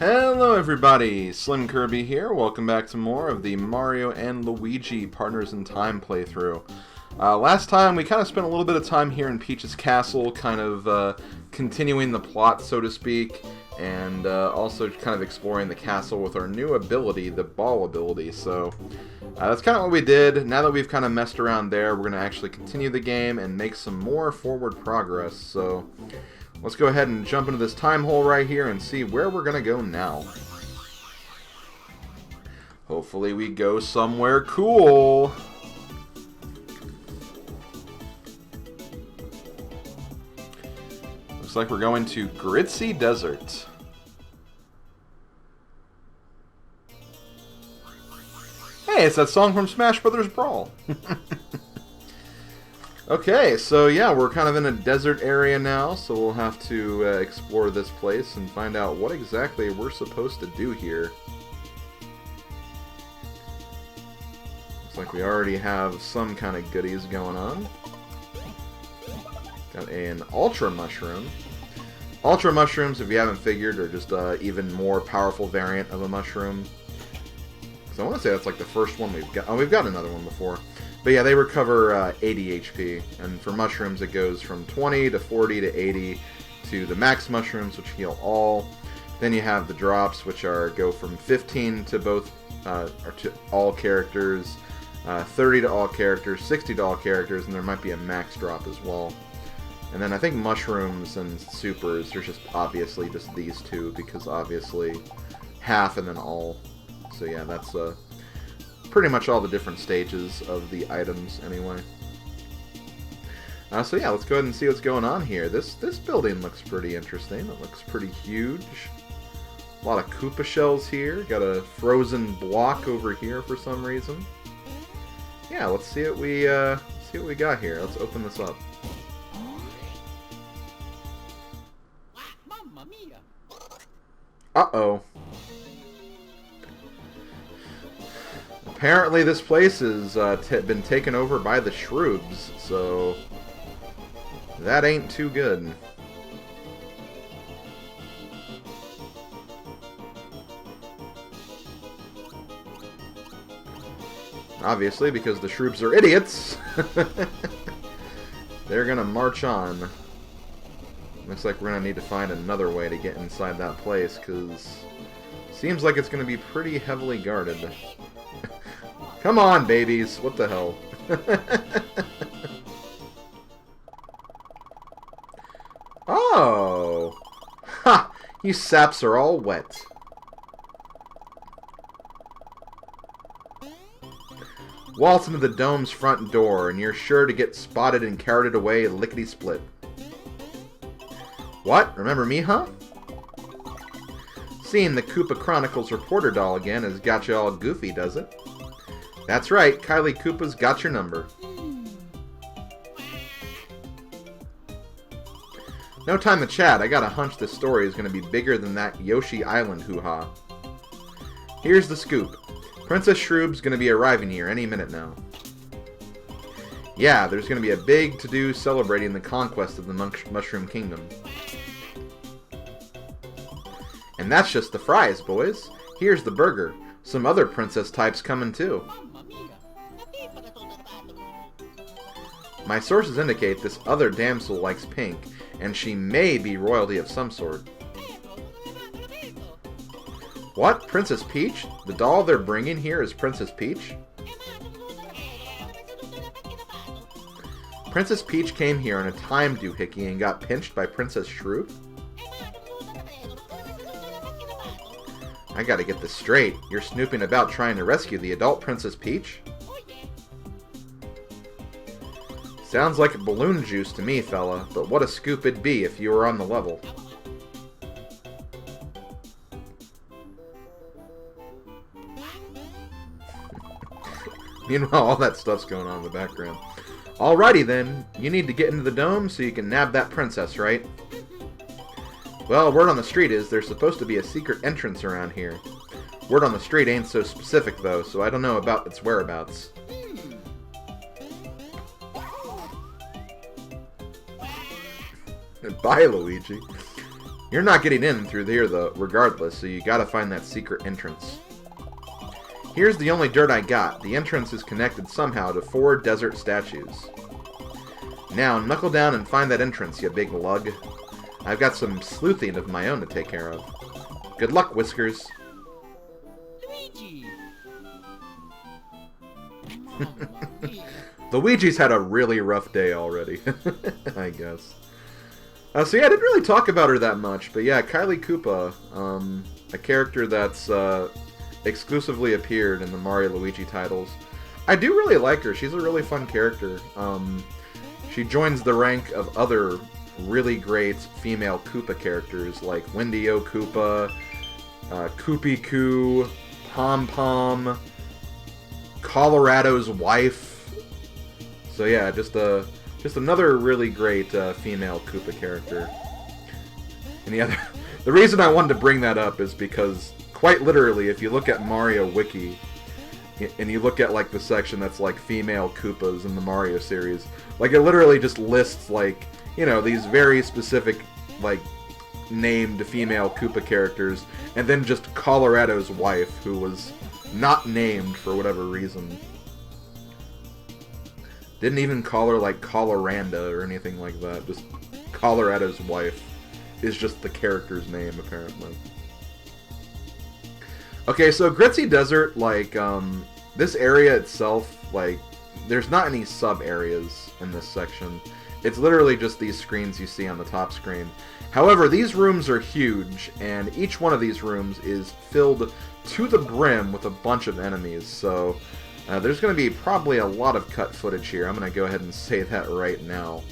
Hello everybody, SlimKirby here. Welcome back to more of the Mario and Luigi Partners in Time playthrough. Last time we kind of spent a little bit of time here in Peach's Castle, kind of continuing the plot, so to speak, and also kind of exploring the castle with our new ability, the ball ability. So that's kind of what we did. Now that we've kind of messed around there, we're going to actually continue the game and make some more forward progress. So let's go ahead and jump into this time hole right here and see where we're going to go now. Hopefully we go somewhere cool. Looks like we're going to Gritzy Desert. Hey, it's that song from Smash Brothers Brawl. Okay, so yeah, we're kind of in a desert area now, so we'll have to explore this place and find out what exactly we're supposed to do here. Looks like we already have some kind of goodies going on. Got an Ultra Mushroom. Ultra Mushrooms, if you haven't figured, are just an even more powerful variant of a mushroom. So I want to say that's like the first one we've got. Oh, we've got another one before. But yeah, they recover 80 HP, and for mushrooms it goes from 20 to 40 to 80 to the max mushrooms, which heal all. Then you have the drops, which go from 15 to both or to all characters, 30 to all characters, 60 to all characters, and there might be a max drop as well. And then I think mushrooms and supers, there's just obviously just these two, because obviously half and then all. So yeah, that's pretty much all the different stages of the items, anyway. So yeah, let's go ahead and see what's going on here. This building looks pretty interesting. It looks pretty huge. A lot of Koopa shells here. Got a frozen block over here for some reason. Yeah, let's see what we got here. Let's open this up. Uh-oh. Apparently this place has been taken over by the Shroobs, so that ain't too good. Obviously, because the Shroobs are idiots, they're gonna march on. Looks like we're gonna need to find another way to get inside that place, because seems like it's gonna be pretty heavily guarded. Come on, babies. What the hell? Oh! Ha! You saps are all wet. Waltz into the dome's front door, and you're sure to get spotted and carted away lickety-split. What? Remember me, huh? Seeing the Koopa Chronicles reporter doll again has got you all goofy, does it? That's right, Kylie Koopa's got your number. No time to chat, I got a hunch this story is going to be bigger than that Yoshi Island hoo-ha. Here's the scoop. Princess Shroob's going to be arriving here any minute now. Yeah, there's going to be a big to-do celebrating the conquest of the Mushroom Kingdom. And that's just the fries, boys. Here's the burger. Some other princess types coming too. My sources indicate this other damsel likes pink, and she may be royalty of some sort. What? Princess Peach? The doll they're bringing here is Princess Peach? Princess Peach came here on a time doohickey and got pinched by Princess Shroob? I gotta get this straight. You're snooping about trying to rescue the adult Princess Peach? Sounds like balloon juice to me, fella, but what a scoop it'd be if you were on the level. Meanwhile, all that stuff's going on in the background. Alrighty then, you need to get into the dome so you can nab that princess, right? Well, word on the street is there's supposed to be a secret entrance around here. Word on the street ain't so specific, though, so I don't know about its whereabouts. Bye, Luigi. You're not getting in through there, though, regardless, so you gotta find that secret entrance. Here's the only dirt I got. The entrance is connected somehow to 4 desert statues. Now, knuckle down and find that entrance, you big lug. I've got some sleuthing of my own to take care of. Good luck, Whiskers. Luigi. Luigi's had a really rough day already, I guess. So yeah, I didn't really talk about her that much, but yeah, Kylie Koopa, a character that's exclusively appeared in the Mario Luigi titles. I do really like her. She's a really fun character. She joins the rank of other really great female Koopa characters like Wendy-O Koopa, Koopy Koo, Pom Pom, Colorado's wife. So yeah, just another really great female Koopa character. And the reason I wanted to bring that up is because quite literally, if you look at Mario Wiki and you look at like the section that's like female Koopas in the Mario series, like it literally just lists like, you know, these very specific like named female Koopa characters, and then just Colorado's wife, who was not named for whatever reason. Didn't even call her like Koloranda or anything like that. Just Colorado's wife is just the character's name, apparently. Okay, so Gritzy Desert, like, this area itself, like, there's not any sub-areas in this section. It's literally just these screens you see on the top screen. However, these rooms are huge, and each one of these rooms is filled to the brim with a bunch of enemies, so there's going to be probably a lot of cut footage here. I'm going to go ahead and say that right now.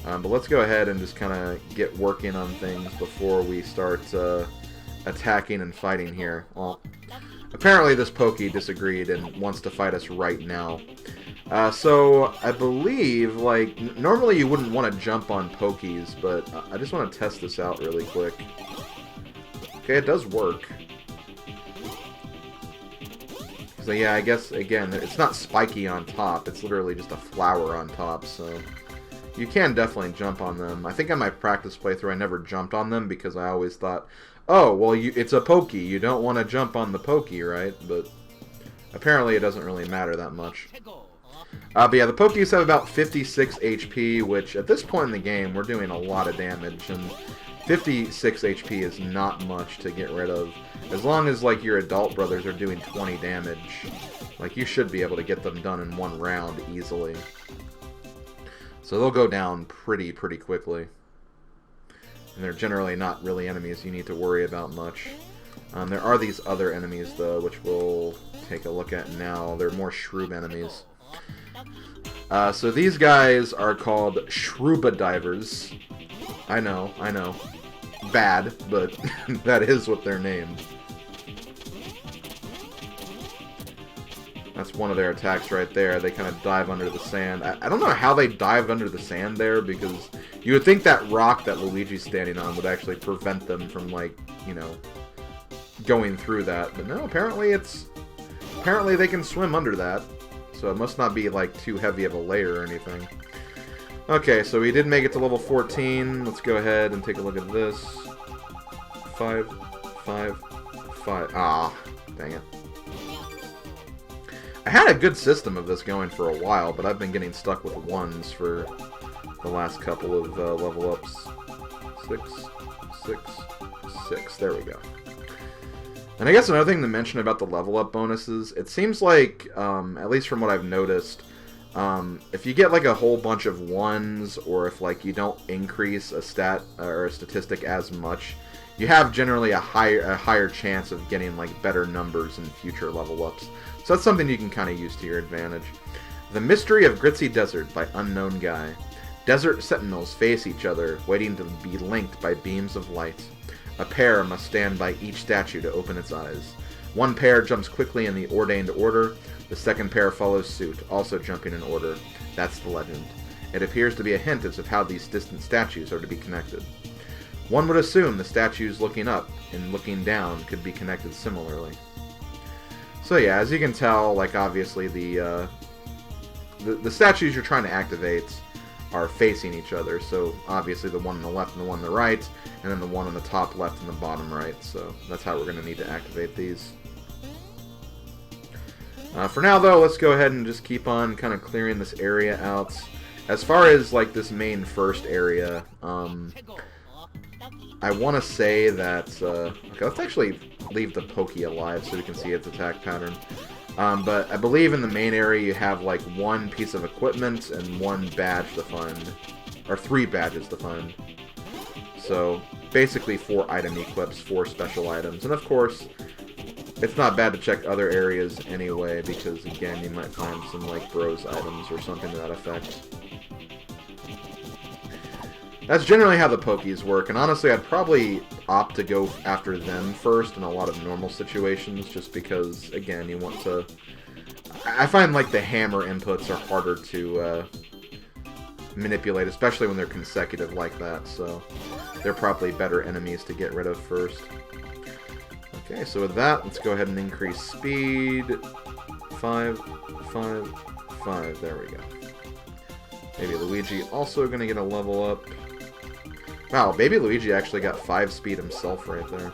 But let's go ahead and just kind of get working on things before we start attacking and fighting here. Well, apparently this Pokey disagreed and wants to fight us right now. So I believe, like, normally you wouldn't want to jump on Pokies, but I just want to test this out really quick. Okay, it does work. So yeah, I guess, again, it's not spiky on top, it's literally just a flower on top, so you can definitely jump on them. I think on my practice playthrough I never jumped on them because I always thought, oh, well, it's a Pokey, you don't want to jump on the Pokey, right? But apparently it doesn't really matter that much. But yeah, the Pokeys have about 56 HP, which at this point in the game, we're doing a lot of damage, and 56 HP is not much to get rid of. As long as, like, your adult brothers are doing 20 damage, like, you should be able to get them done in one round easily. So they'll go down pretty quickly. And they're generally not really enemies you need to worry about much. There are these other enemies, though, which we'll take a look at now. They're more Shroob enemies. So these guys are called Shroobs divers. I know. Bad, but that is what they're named. That's one of their attacks right there. They kind of dive under the sand. I don't know how they dived under the sand there, because you would think that rock that Luigi's standing on would actually prevent them from, like, you know, going through that. But no, apparently they can swim under that. So it must not be, like, too heavy of a layer or anything. Okay, so we did make it to level 14. Let's go ahead and take a look at this. 5. Ah, dang it. I had a good system of this going for a while, but I've been getting stuck with ones for the last couple of level ups. 6. There we go. And I guess another thing to mention about the level up bonuses, it seems like, at least from what I've noticed, if you get like a whole bunch of ones, or if like you don't increase a stat or a statistic as much, you have generally a higher chance of getting like better numbers in future level ups. So that's something you can kind of use to your advantage. The Mystery of Gritzy Desert by Unknown Guy. Desert sentinels face each other, waiting to be linked by beams of light. A pair must stand by each statue to open its eyes. One pair jumps quickly in the ordained order. The second pair follows suit, also jumping in order. That's the legend. It appears to be a hint as to how these distant statues are to be connected. One would assume the statues looking up and looking down could be connected similarly. So yeah, as you can tell, like obviously the statues you're trying to activate are facing each other. So obviously the one on the left and the one on the right, and then the one on the top left and the bottom right. So that's how we're going to need to activate these. For now, though, let's go ahead and just keep on kind of clearing this area out. As far as like this main first area, I want to say that okay, let's actually leave the Pokey alive so we can see its attack pattern. But I believe in the main area you have like one piece of equipment and one badge to find, or 3 badges to find. So basically 4 item equips, 4 special items, and of course it's not bad to check other areas anyway, because again you might find some like bros items or something to that effect. That's generally how the Pokies work, and honestly I'd probably opt to go after them first in a lot of normal situations, just because, again, you want to... I find like the hammer inputs are harder to manipulate, especially when they're consecutive like that, so they're probably better enemies to get rid of first. Okay, so with that, let's go ahead and increase speed. 5, 5, 5, there we go. Maybe Luigi also going to get a level up. Wow, Baby Luigi actually got 5 speed himself right there.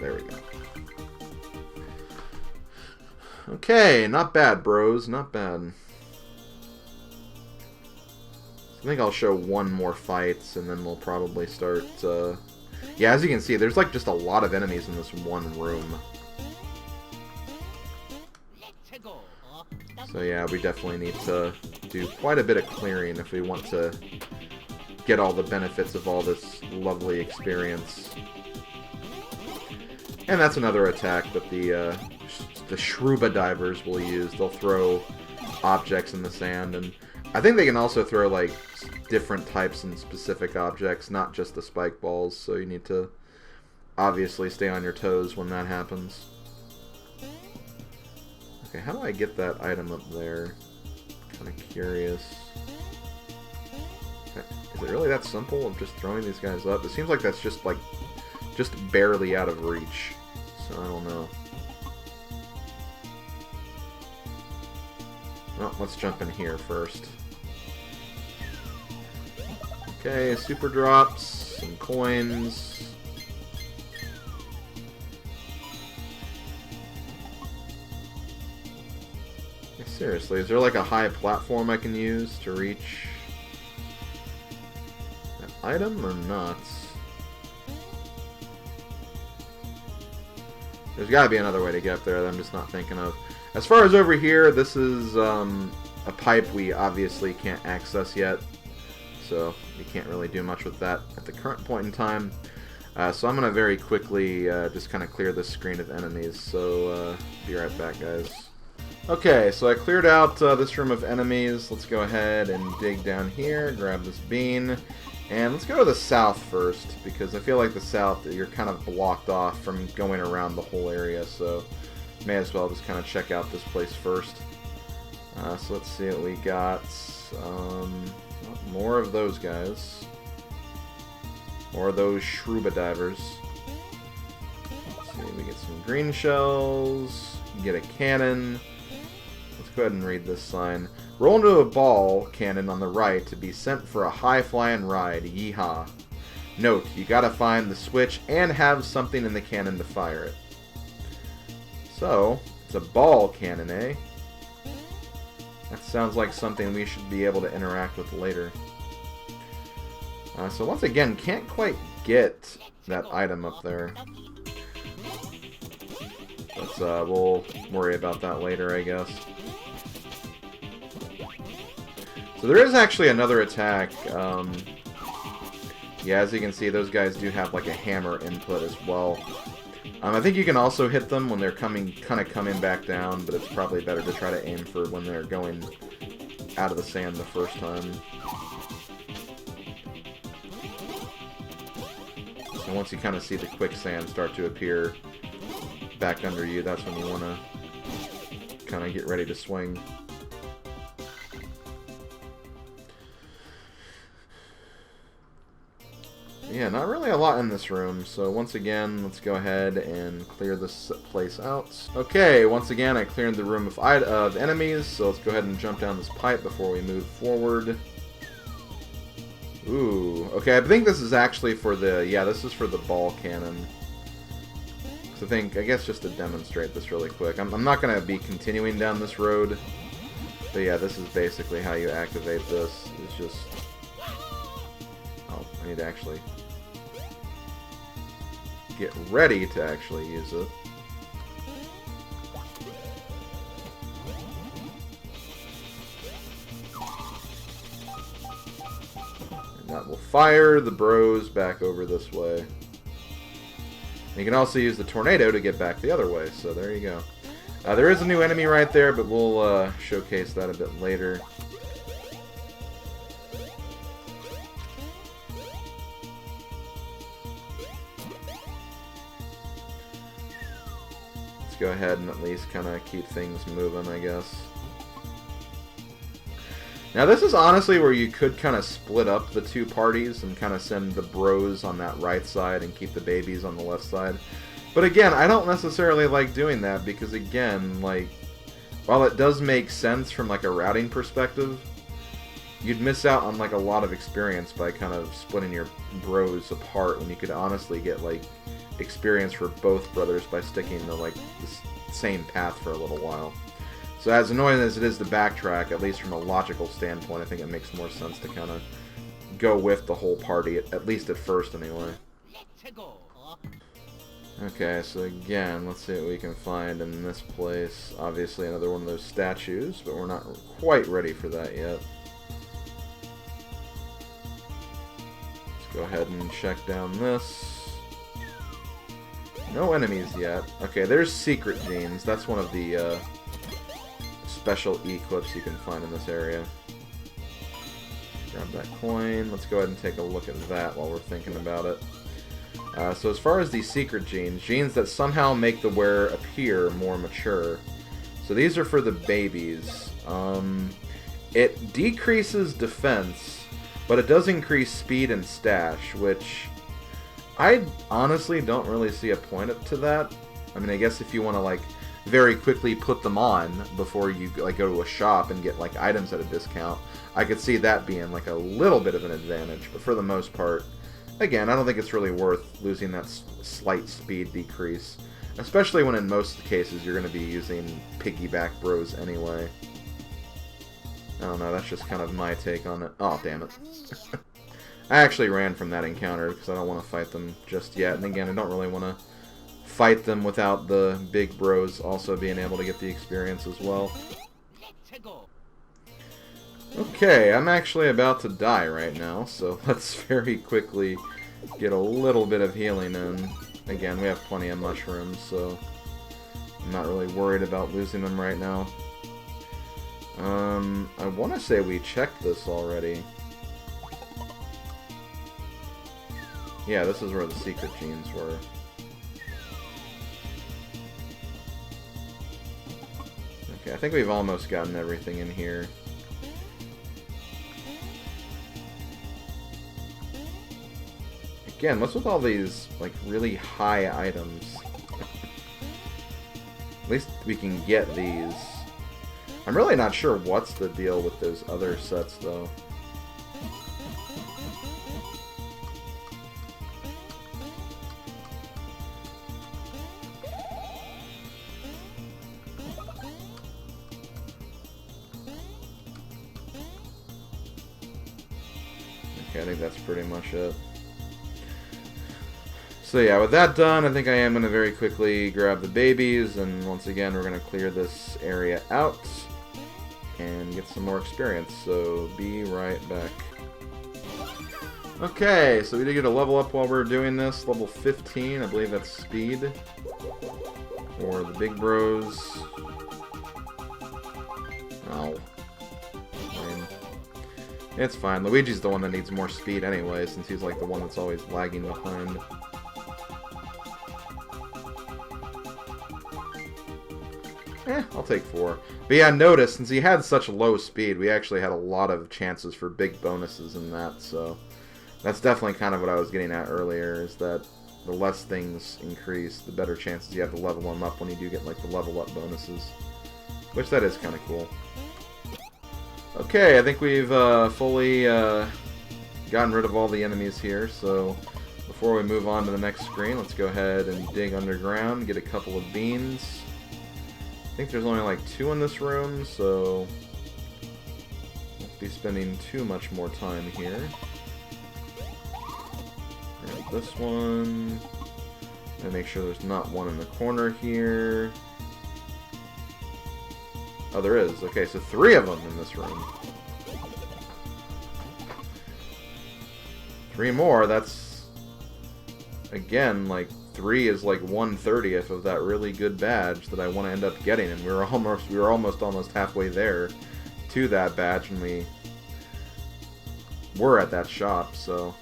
There we go. Okay, not bad, bros. Not bad. I think I'll show one more fight, and then we'll probably start... Yeah, as you can see, there's like just a lot of enemies in this one room. So yeah, we definitely need to do quite a bit of clearing if we want to get all the benefits of all this lovely experience. And that's another attack that the Shroobs divers will use. They'll throw objects in the sand, and I think they can also throw like different types and specific objects, not just the spike balls, so you need to obviously stay on your toes when that happens. Okay, how do I get that item up there? Kind of curious. Is it really that simple of just throwing these guys up? It seems like that's just like, just barely out of reach. So I don't know. Well, let's jump in here first. Okay, super drops, some coins. Seriously, is there like a high platform I can use to reach that item or not? There's got to be another way to get up there that I'm just not thinking of. As far as over here, this is a pipe we obviously can't access yet, so we can't really do much with that at the current point in time. So I'm going to very quickly just kind of clear this screen of enemies, so be right back, guys. Okay, so I cleared out this room of enemies. Let's go ahead and dig down here, grab this bean, and let's go to the south first, because I feel like the south, you're kind of blocked off from going around the whole area, so may as well just kind of check out this place first. So let's see what we got. More of those guys. More of those Shroobs divers. Let's see, we get some green shells, get a cannon. Let's go ahead and read this sign. Roll into a ball cannon on the right to be sent for a high-flying ride. Yeehaw. Note, you gotta find the switch and have something in the cannon to fire it. So, it's a ball cannon, eh? That sounds like something we should be able to interact with later. So once again, can't quite get that item up there. But we'll worry about that later, I guess. So there is actually another attack. Yeah, as you can see, those guys do have like a hammer input as well. I think you can also hit them when they're kind of coming back down, but it's probably better to try to aim for when they're going out of the sand the first time. So once you kind of see the quicksand start to appear back under you, that's when you want to kind of get ready to swing. Yeah, not really a lot in this room, so once again, let's go ahead and clear this place out. Okay, once again, I cleared the room of enemies, so let's go ahead and jump down this pipe before we move forward. Ooh, okay, I think this is actually for the, yeah, this is for the ball cannon. So I guess just to demonstrate this really quick, I'm not going to be continuing down this road, but yeah, this is basically how you activate this. It's just, oh, I need to actually get ready to actually use it. And that will fire the bros back over this way. And you can also use the tornado to get back the other way, so there you go. There is a new enemy right there, but we'll showcase that a bit later. Go ahead and at least kind of keep things moving, I guess. Now this is honestly where you could kind of split up the two parties and kind of send the bros on that right side and keep the babies on the left side. But again, I don't necessarily like doing that because again, like, while it does make sense from like a routing perspective, you'd miss out on like a lot of experience by kind of splitting your bros apart when you could honestly get like experience for both brothers by sticking to like the same path for a little while. So as annoying as it is to backtrack, at least from a logical standpoint, I think it makes more sense to kind of go with the whole party, at least at first anyway. Okay, so again, let's see what we can find in this place. Obviously another one of those statues, but we're not quite ready for that yet. Let's go ahead and check down this. No enemies yet. Okay, there's secret genes. That's one of the special E-clips you can find in this area. Grab that coin. Let's go ahead and take a look at that while we're thinking about it. So as far as these secret genes that somehow make the wearer appear more mature. So these are for the babies. It decreases defense, but it does increase speed and stash, which I honestly don't really see a point to that. I mean, I guess if you want to like very quickly put them on before you like go to a shop and get like items at a discount, I could see that being like a little bit of an advantage. But for the most part, again, I don't think it's really worth losing that slight speed decrease, especially when in most cases you're going to be using piggyback bros anyway. I don't know, that's just kind of my take on it. Oh, damn it. I actually ran from that encounter because I don't want to fight them just yet. And again, I don't really want to fight them without the big bros also being able to get the experience as well. Okay, I'm actually about to die right now, so let's very quickly get a little bit of healing in. Again, we have plenty of mushrooms, so I'm not really worried about losing them right now. I want to say we checked this already. Yeah, this is where the secret genes were. Okay, I think we've almost gotten everything in here. Again, what's with all these, like, really high items? At least we can get these. I'm really not sure what's the deal with those other sets, though. Okay, I think that's pretty much it. So yeah, with that done, I think I am going to very quickly grab the babies, and once again, we're going to clear this area out and get some more experience, so be right back. Okay, so we did get a level up while we were doing this, level 15, I believe that's speed, for the big bros. Ow. It's fine. Luigi's the one that needs more speed anyway, since he's like the one that's always lagging behind. I'll take 4. But yeah, notice, since he had such low speed, we actually had a lot of chances for big bonuses in that, so That's definitely kind of what I was getting at earlier, is that the less things increase, the better chances you have to level them up when you do get like the level up bonuses. Which that is kind of cool. Okay, I think we've fully gotten rid of all the enemies here, so before we move on to the next screen, let's go ahead and dig underground, get a couple of beans. I think there's only like 2 in this room, so won't be spending too much more time here. Grab this one, and make sure there's not one in the corner here. Oh, there is. Okay, so 3 of them in this room. 3 more, that's, again, like, 3 is like 1/30th of that really good badge that I want to end up getting, and we were almost halfway there to that badge, and we were at that shop, so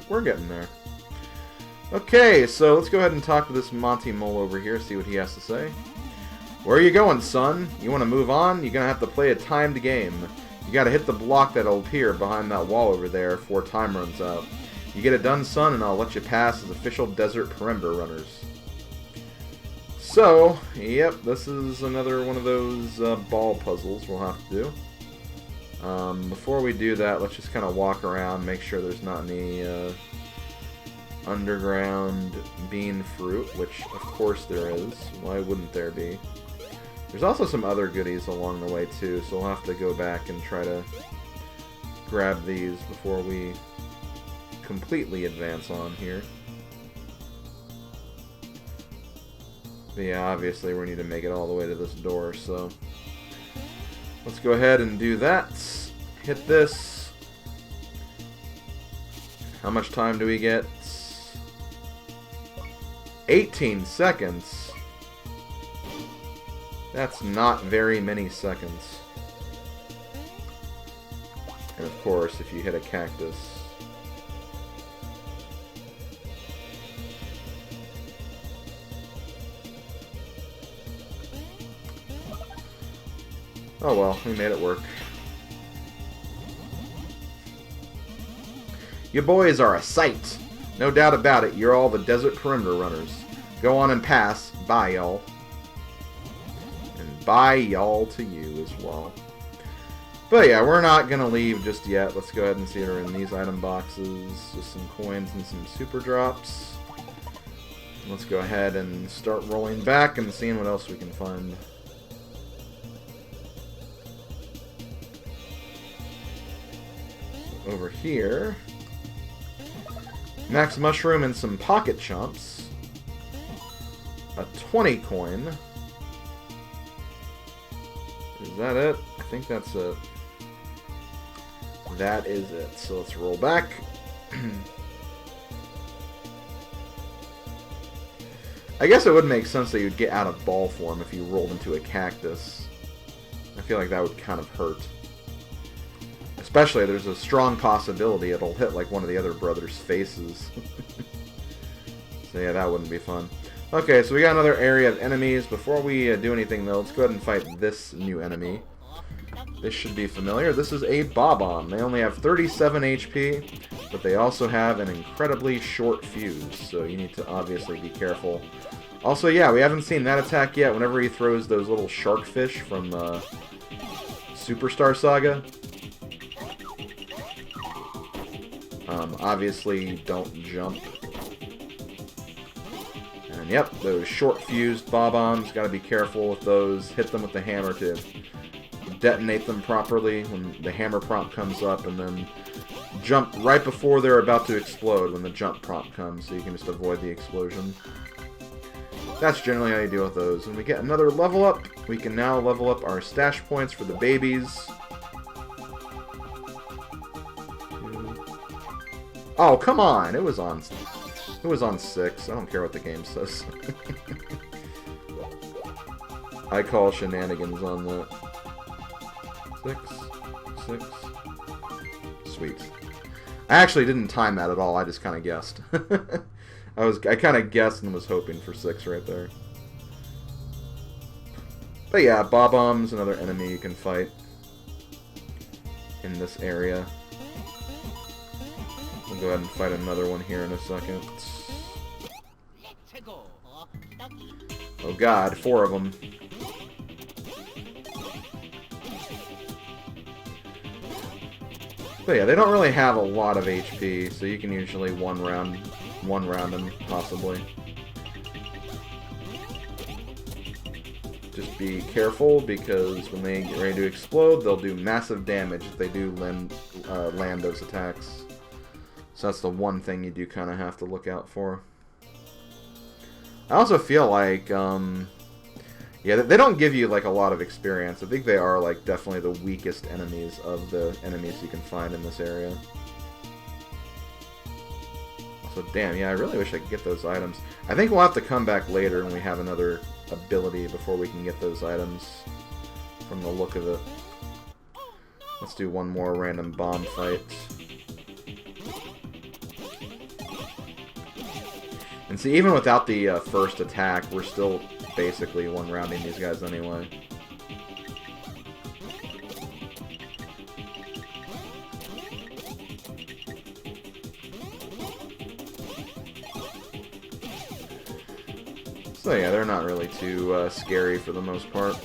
we're getting there. Okay, so let's go ahead and talk to this Monty Mole over here, see what he has to say. Where are you going, son? You want to move on? You're going to have to play a timed game. You got to hit the block that'll appear behind that wall over there before time runs out. You get it done, son, and I'll let you pass as official desert perimeter runners. So, yep, this is another one of those ball puzzles we'll have to do. Before we do that, let's just kind of walk around, make sure there's not any underground bean fruit, which of course there is. Why wouldn't there be? There's also some other goodies along the way too, so we'll have to go back and try to grab these before we completely advance on here. But yeah, obviously we need to make it all the way to this door, so let's go ahead and do that. Hit this. How much time do we get? 18 seconds. That's not very many seconds. And of course, if you hit a cactus. Oh well, we made it work. You boys are a sight. No doubt about it, you're all the desert perimeter runners. Go on and pass. Bye, y'all. And bye, y'all, to you as well. But yeah, we're not going to leave just yet. Let's go ahead and see what are in these item boxes. Just some coins and some super drops. Let's go ahead and start rolling back and seeing what else we can find. Over here, max mushroom and some pocket chumps. A 20 coin. Is that it? I think that's it. That is it. So let's roll back. I guess it would make sense that you'd get out of ball form if you rolled into a cactus. I feel like that would kind of hurt. Especially, there's a strong possibility it'll hit like one of the other brothers' faces. So yeah, that wouldn't be fun. Okay, so we got another area of enemies. Before we do anything though, let's go ahead and fight this new enemy. This should be familiar. This is a Bob-omb. They only have 37 HP, but they also have an incredibly short fuse, so you need to obviously be careful. Also, yeah, we haven't seen that attack yet. Whenever he throws those little shark fish from Superstar Saga. Obviously, don't jump. And yep, those short-fused Bob-ombs, gotta be careful with those. Hit them with the hammer to detonate them properly when the hammer prompt comes up, and then jump right before they're about to explode when the jump prompt comes, so you can just avoid the explosion. That's generally how you deal with those. When we get another level up, we can now level up our stash points for the babies. Oh, come on! It was on 6. I don't care what the game says. I call shenanigans on that. 6. Sweet. I actually didn't time that at all. I just kind of guessed. I kind of guessed and was hoping for 6 right there. But yeah, Bob-omb's another enemy you can fight in this area. go ahead and fight another one here in a second. Oh god, 4 of them. But yeah, they don't really have a lot of HP, so you can usually one round them, possibly. Just be careful, because when they get ready to explode, they'll do massive damage if they do land those attacks. So that's the one thing you do kind of have to look out for. I also feel like, yeah, they don't give you like a lot of experience. I think they are like definitely the weakest enemies of the enemies you can find in this area. So damn, yeah, I really wish I could get those items. I think we'll have to come back later when we have another ability before we can get those items from the look of it. Let's do one more random bomb fight. And see, even without the first attack, we're still basically one-rounding these guys anyway. So yeah, they're not really too scary for the most part.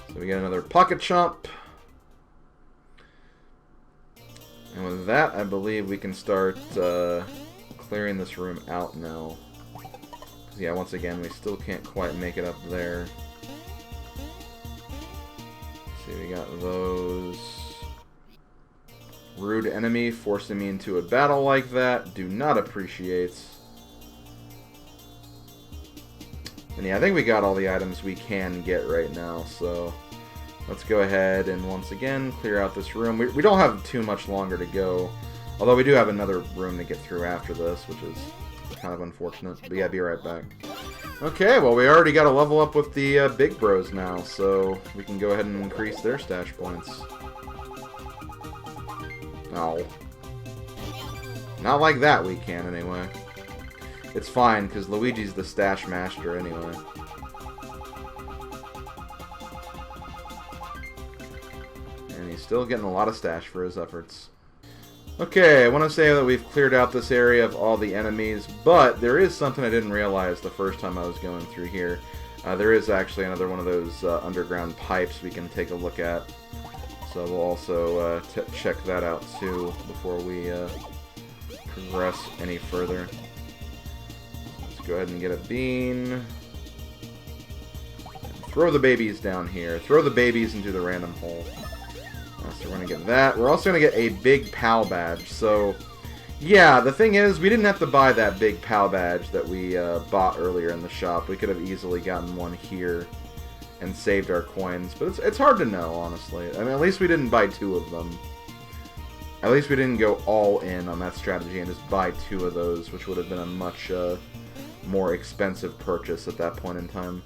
So we get another pocket chomp. And with that, I believe we can start clearing this room out now. 'Cause yeah, once again, we still can't quite make it up there. Let's see, we got those. Rude enemy forcing me into a battle like that. Do not appreciate. And yeah, I think we got all the items we can get right now, so let's go ahead and once again clear out this room. We don't have too much longer to go, although we do have another room to get through after this, which is kind of unfortunate. But yeah, be right back. Okay, well, we already got to level up with the big bros now, so we can go ahead and increase their stash points. No. Not like that we can, anyway. It's fine, because Luigi's the stash master, anyway. And he's still getting a lot of stash for his efforts. Okay, I want to say that we've cleared out this area of all the enemies, but there is something I didn't realize the first time I was going through here. There is actually another one of those underground pipes we can take a look at. So we'll also check that out too before we progress any further. Let's go ahead and get a bean. And throw the babies down here. Throw the babies into the random hole. So we're going to get that. We're also going to get a big PAL badge. So, yeah, the thing is, we didn't have to buy that big PAL badge that we bought earlier in the shop. We could have easily gotten one here and saved our coins. But it's hard to know, honestly. I mean, at least we didn't buy 2 of them. At least we didn't go all in on that strategy and just buy 2 of those, which would have been a much more expensive purchase at that point in time.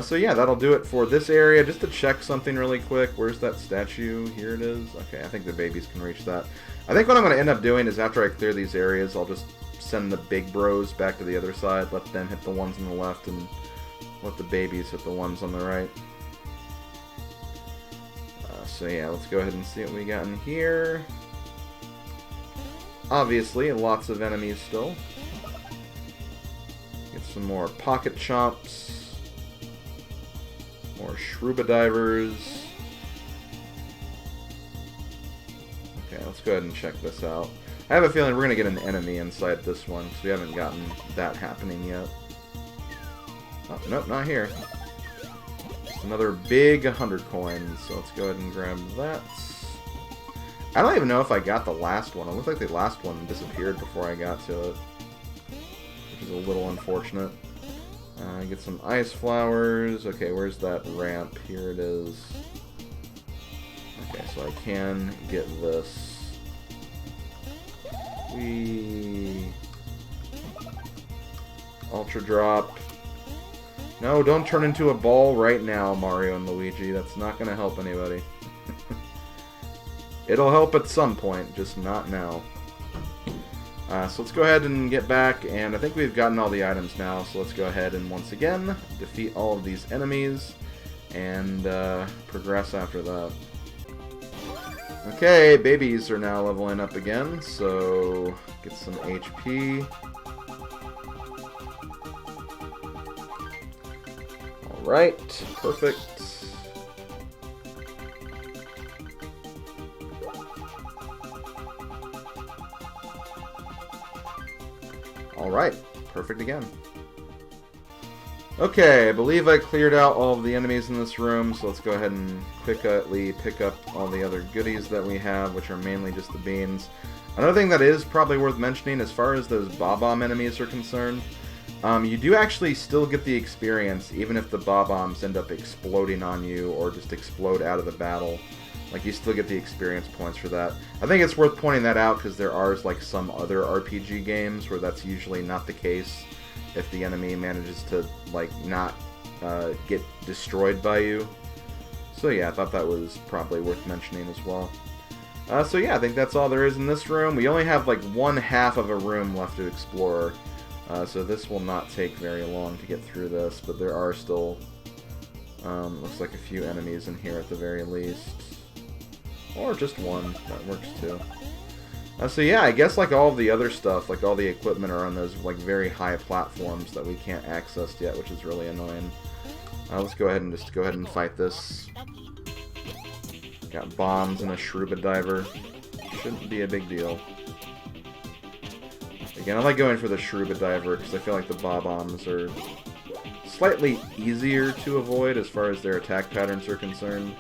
So yeah, that'll do it for this area. Just to check something really quick. Where's that statue? Here it is. Okay, I think the babies can reach that. I think what I'm going to end up doing is after I clear these areas, I'll just send the big bros back to the other side, let them hit the ones on the left, and let the babies hit the ones on the right. So yeah, let's go ahead and see what we got in here. Obviously, lots of enemies still. Get some more pocket chomps. More Shroobs divers. Okay, let's go ahead and check this out. I have a feeling we're going to get an enemy inside this one, because we haven't gotten that happening yet. Oh, nope, not here. Just another big 100 coins, so let's go ahead and grab that. I don't even know if I got the last one. It looked like the last one disappeared before I got to it, which is a little unfortunate. Get some ice flowers. Okay, where's that ramp? Here it is. Okay, so I can get this. Ultra drop. No, don't turn into a ball right now, Mario and Luigi. That's not going to help anybody. It'll help at some point, just not now. So let's go ahead and get back, and I think we've gotten all the items now, so let's go ahead and once again defeat all of these enemies, and progress after that. Okay, babies are now leveling up again, so get some HP. Alright, perfect. Alright, perfect again. Okay, I believe I cleared out all of the enemies in this room, so let's go ahead and quickly pick up all the other goodies that we have, which are mainly just the beans. Another thing that is probably worth mentioning as far as those Bob-omb enemies are concerned, you do actually still get the experience even if the Bob-ombs end up exploding on you or just explode out of the battle. Like, you still get the experience points for that. I think it's worth pointing that out because there are like some other RPG games where that's usually not the case. If the enemy manages to, like, not get destroyed by you. So yeah, I thought that was probably worth mentioning as well. So yeah, I think that's all there is in this room. We only have, like, one half of a room left to explore. So this will not take very long to get through this, but there are still, looks like a few enemies in here at the very least. Or just one, that works too. So yeah, I guess like all the other stuff, like all the equipment are on those like very high platforms that we can't access yet, which is really annoying. Let's go ahead and fight this. Got bombs and a Shroobs diver. Shouldn't be a big deal. Again, I like going for the Shroobs diver because I feel like the Bob-ombs are slightly easier to avoid as far as their attack patterns are concerned.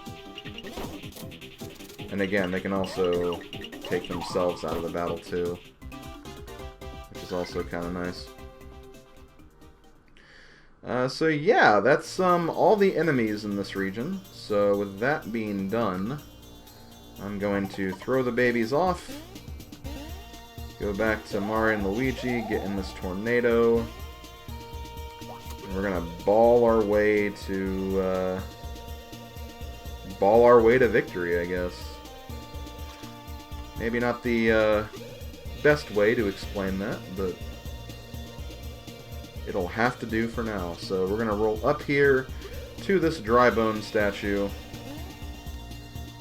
And again, they can also take themselves out of the battle too, which is also kind of nice. So yeah, that's all the enemies in this region. So with that being done, I'm going to throw the babies off, go back to Mario and Luigi, get in this tornado, and we're gonna ball our way to victory, I guess. Maybe not the best way to explain that, but it'll have to do for now. So we're going to roll up here to this dry bone statue,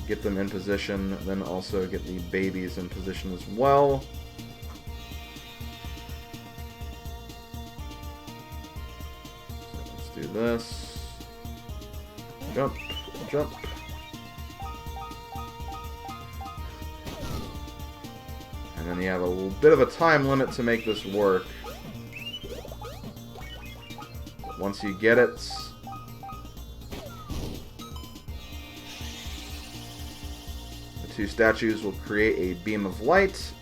get them in position, then also get the babies in position as well. So let's do this. Jump, jump. And then you have a little bit of a time limit to make this work. But once you get it, the two statues will create a beam of light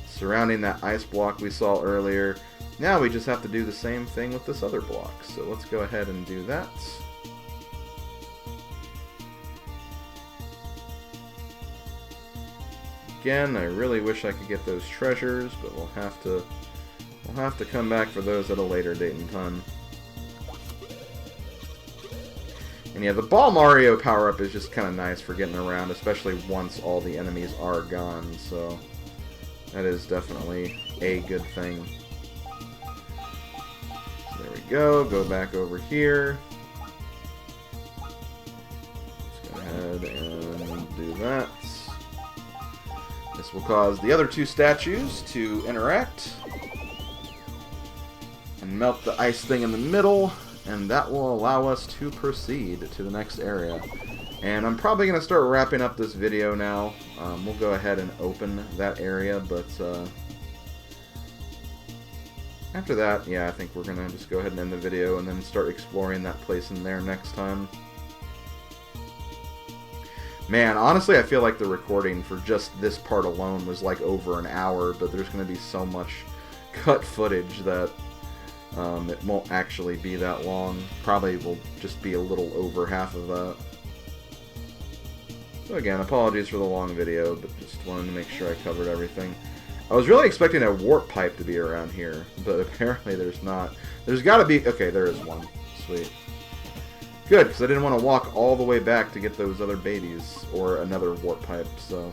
surrounding that ice block we saw earlier. Now we just have to do the same thing with this other block. So let's go ahead and do that. Again, I really wish I could get those treasures, but we'll have to come back for those at a later date and time. And yeah, the Ball Mario power-up is just kind of nice for getting around, especially once all the enemies are gone, so that is definitely a good thing. So there we go back over here. Let's go ahead and do that. This will cause the other two statues to interact and melt the ice thing in the middle, and that will allow us to proceed to the next area. And I'm probably going to start wrapping up this video now. We'll go ahead and open that area, but after that, yeah, I think we're going to just go ahead and end the video and then start exploring that place in there next time. Man, honestly, I feel like the recording for just this part alone was like over an hour, but there's going to be so much cut footage that it won't actually be that long. Probably will just be a little over half of that. So again, apologies for the long video, but just wanted to make sure I covered everything. I was really expecting a warp pipe to be around here, but apparently there's not. There's got to be... Okay, there is one. Sweet. Good, because I didn't want to walk all the way back to get those other babies, or another warp pipe, so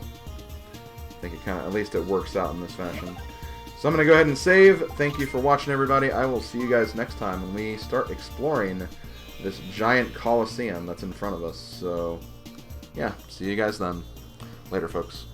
I think it kind of, at least it works out in this fashion. So I'm going to go ahead and save. Thank you for watching, everybody. I will see you guys next time when we start exploring this giant Colosseum that's in front of us. So, yeah, see you guys then. Later, folks.